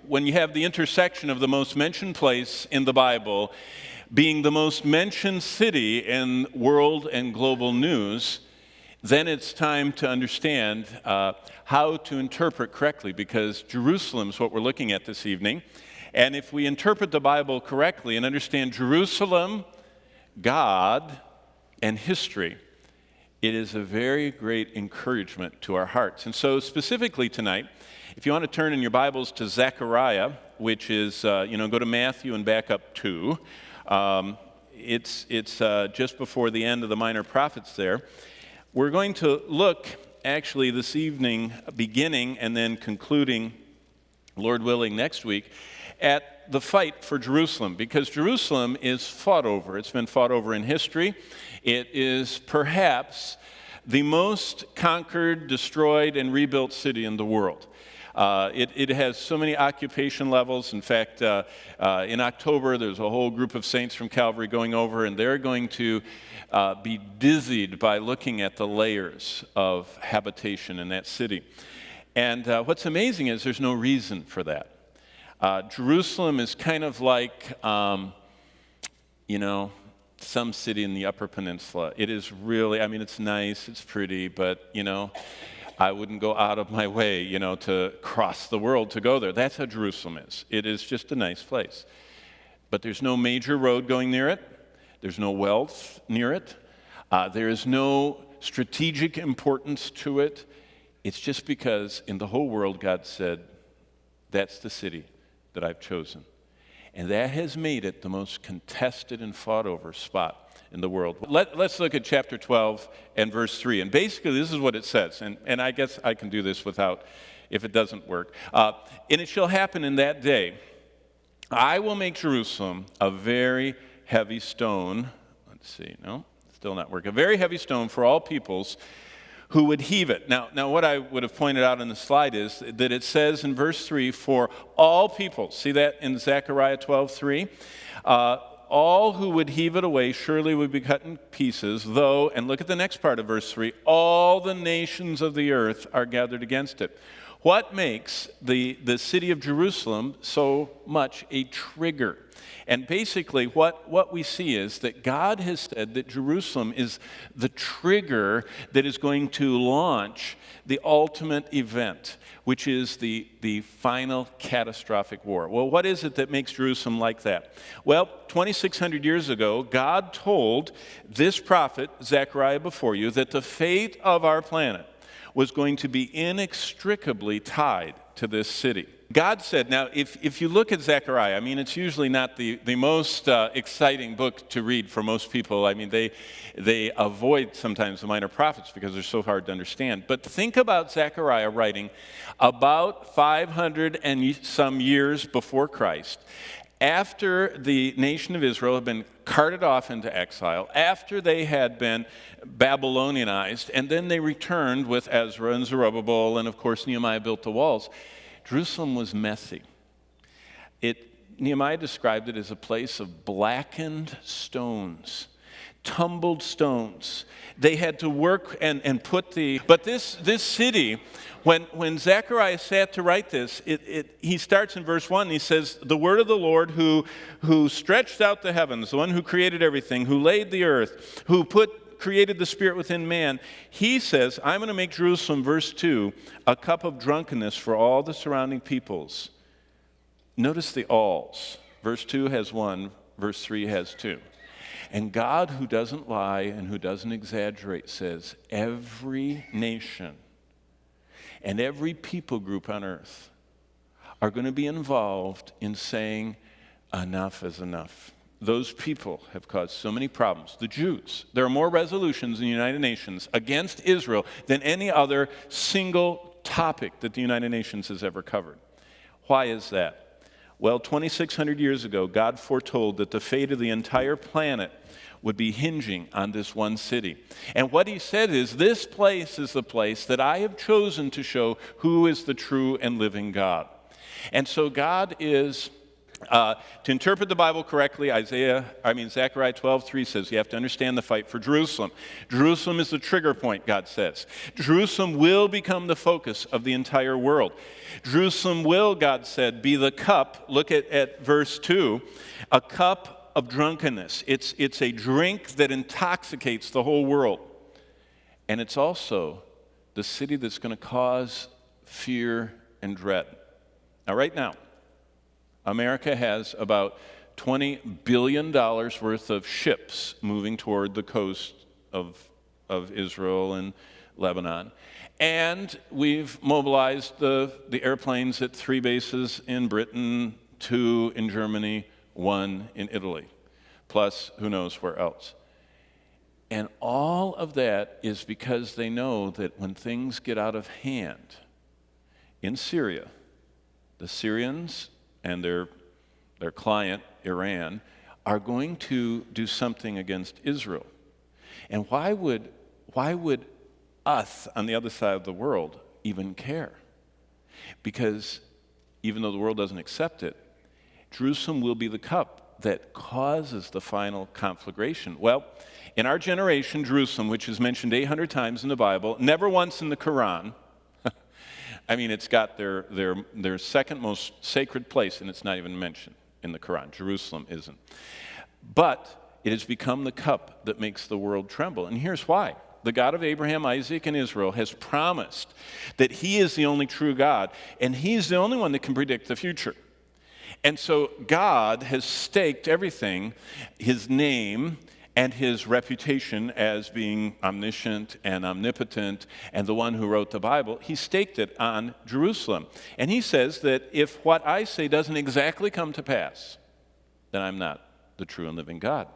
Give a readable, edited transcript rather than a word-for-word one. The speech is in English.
when you have the intersection of the most mentioned place in the Bible being the most mentioned city in world and global news, then it's time to understand how to interpret correctly, because Jerusalem is what we're looking at this evening. And if we interpret the Bible correctly and understand Jerusalem, God, and history, it is a very great encouragement to our hearts. And so specifically tonight, if you want to turn in your Bibles to Zechariah, which is, go to Matthew and back up 2. It's just before the end of the minor prophets there. We're going to look, actually, this evening, beginning and then concluding, Lord willing, next week, at the fight for Jerusalem, because Jerusalem is fought over. It's been fought over in history. It is perhaps the most conquered, destroyed, and rebuilt city in the world. It has so many occupation levels. In fact, in October, there's a whole group of saints from Calvary going over, and they're going to be dizzied by looking at the layers of habitation in that city. And what's amazing is there's no reason for that. Jerusalem is kind of like, some city in the Upper Peninsula. It is really, it's nice, it's pretty, but, I wouldn't go out of my way, to cross the world to go there. That's how Jerusalem is. It is just a nice place. But there's no major road going near it. There's no wealth near it. There is no strategic importance to it. It's just because in the whole world, God said, that's the city that I've chosen. And that has made it the most contested and fought over spot in the world. Let's look at chapter 12 and verse 3. And basically, this is what it says. And I guess I can do this without, if it doesn't work. And it shall happen in that day, I will make Jerusalem a very heavy stone. Let's see, no, still not working. A very heavy stone for all peoples who would heave it. Now, what I would have pointed out in the slide is that it says in verse 3, for all people. See that in Zechariah 12:3? All who would heave it away surely would be cut in pieces, though, and look at the next part of verse 3, all the nations of the earth are gathered against it. What makes the city of Jerusalem so much a trigger? And basically what we see is that God has said that Jerusalem is the trigger that is going to launch the ultimate event, which is the final catastrophic war. Well, what is it that makes Jerusalem like that? Well, 2,600 years ago, God told this prophet, Zechariah before you, that the fate of our planet was going to be inextricably tied to this city. God said, now, if you look at Zechariah, it's usually not the most exciting book to read for most people. They avoid sometimes the minor prophets because they're so hard to understand. But think about Zechariah writing about 500 and some years before Christ, after the nation of Israel had been carted off into exile, after they had been Babylonianized, and then they returned with Ezra and Zerubbabel, and of course Nehemiah built the walls. Jerusalem was messy. Nehemiah described it as a place of blackened stones, tumbled stones. They had to work and put but this city, when Zechariah sat to write this, he starts in verse 1, he says, the word of the Lord who stretched out the heavens, the one who created everything, who laid the earth, who created the spirit within man. He says, I'm going to make Jerusalem, verse 2, a cup of drunkenness for all the surrounding peoples. Notice the alls. Verse 2 has 1, verse 3 has 2. And God, who doesn't lie and who doesn't exaggerate, says, every nation and every people group on earth are going to be involved in saying, enough is enough. Those people have caused so many problems. The Jews, there are more resolutions in the United Nations against Israel than any other single topic that the United Nations has ever covered. Why is that? Well, 2,600 years ago, God foretold that the fate of the entire planet would be hinging on this one city. And what he said is, this place is the place that I have chosen to show who is the true and living God. And so God is To interpret the Bible correctly, Zechariah 12:3 says you have to understand the fight for Jerusalem. Jerusalem is the trigger point, God says. Jerusalem will become the focus of the entire world. Jerusalem will, God said, be the cup. Look at verse 2, a cup of drunkenness. It's a drink that intoxicates the whole world. And it's also the city that's going to cause fear and dread. Now, right now, America has about $20 billion worth of ships moving toward the coast of Israel and Lebanon. And we've mobilized the airplanes at 3 bases in Britain, 2 in Germany, 1 in Italy, plus who knows where else. And all of that is because they know that when things get out of hand in Syria, the Syrians and their client, Iran, are going to do something against Israel. And why would us on the other side of the world even care? Because even though the world doesn't accept it, Jerusalem will be the cup that causes the final conflagration. Well, in our generation, Jerusalem, which is mentioned 800 times in the Bible, never once in the Quran. I mean, it's got their second most sacred place, and it's not even mentioned in the Quran. Jerusalem isn't. But it has become the cup that makes the world tremble. And here's why. The God of Abraham, Isaac, and Israel has promised that he is the only true God, and he's the only one that can predict the future. And so God has staked everything, his name and his reputation as being omniscient and omnipotent and the one who wrote the Bible, he staked it on Jerusalem. And he says that if what I say doesn't exactly come to pass, then I'm not the true and living God.